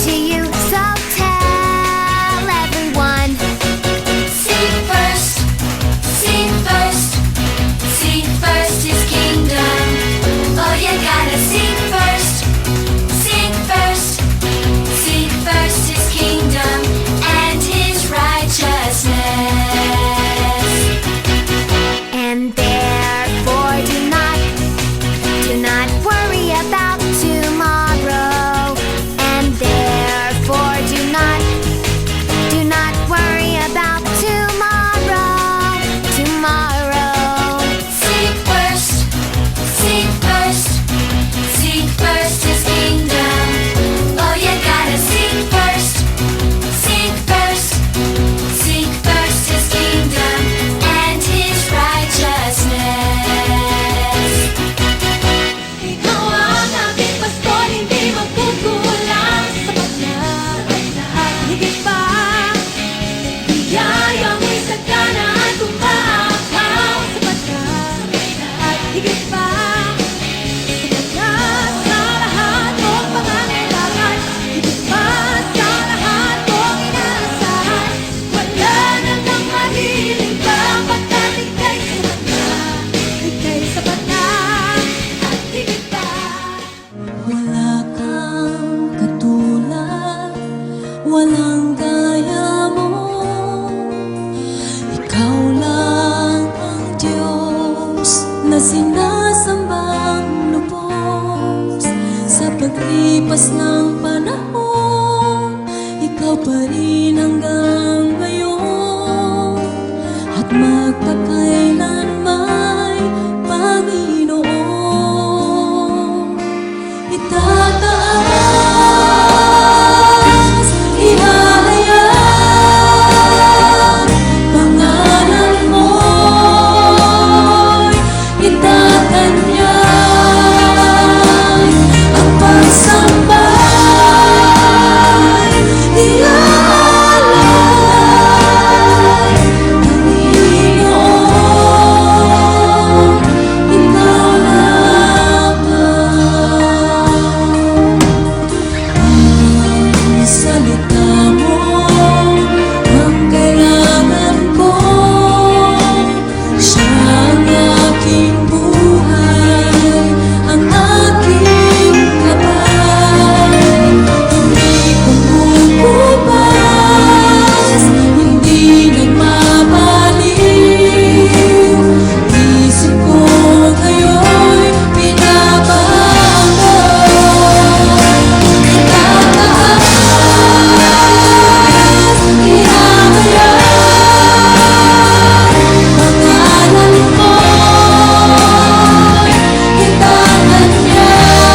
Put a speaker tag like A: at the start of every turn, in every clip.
A: to you, so tell everyone. Seek first, seek first, seek first His kingdom. Oh, you gotta seek first, seek first, seek first His kingdom and His righteousness. And therefore do not worry about tomorrow. And therefore do not worry about tomorrow. Seek first, seek first, seek first His kingdom. Oh, you gotta seek first, seek first, seek first His kingdom and His righteousness. Ikaw ang aking pastor, hindi magkukulang. Sapat na ang lahat, higit pa. Biyaya mo'y sagana at umaakaw. Sapat na ang lahat, higit pa. Sapat na sa lahat mong pangangailangan. Higit pa sa lahat mong inaasahan. Wala na nang mahiling pa, pagkat ika'y sapat na. Ika'y sapat na at higit pa.
B: Wala kang katulad, walang gaya mo. Ikaw lang ang Diyos na sinasambang lubos. Sa paglipas ng panahon, ikaw pa rin hanggang ngayon. At magpakailanman, Panginoon. Itataas, ihahayag, pangalan mo'y itatanyag. Ang pagsambay, iaalay, Panginoon, ikaw lamang. Ang salita mo ang kailangan ko, siya ang aking buhay, ang aking gabay. Hindi kumububas, hindi nagmamaliw. Isip ko ngayon'y pinabago. Itataas, ihahayag, pangalan mo'y itatanyag.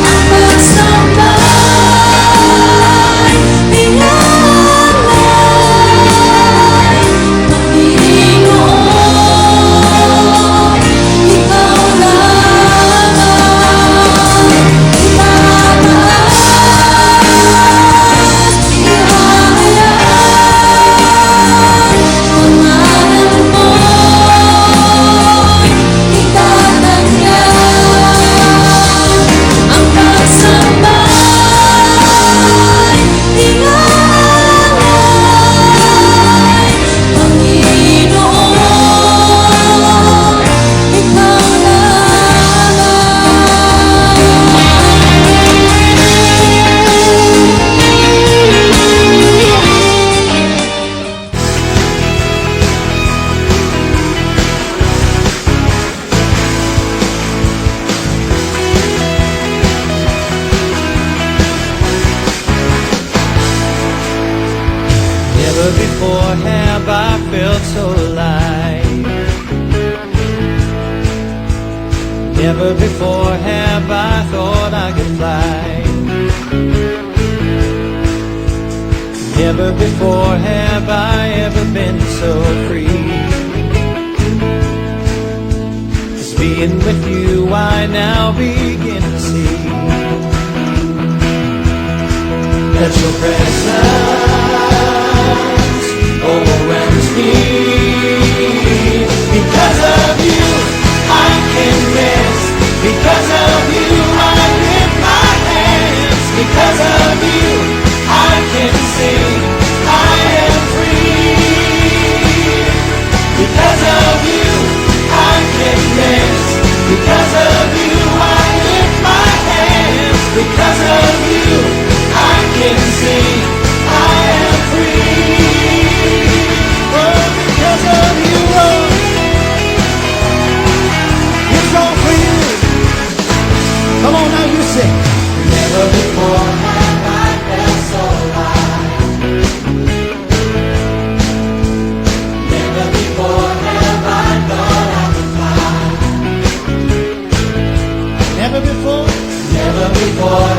B: Ang pagsambay, iaalay, Panginoon, ikaw lamang. Itataas, ihahayag, pangalan mo'y itatanyag. Ang pagsambay, iaalay, Panginoon, ikaw
C: Never before have I felt so alive. Never before have I thought I could fly. Never before have I ever been so free. 'Cause being with you I now begin to see that your presence overwhelms me. Because of you I can rest. Because of you I lift my hands. Because before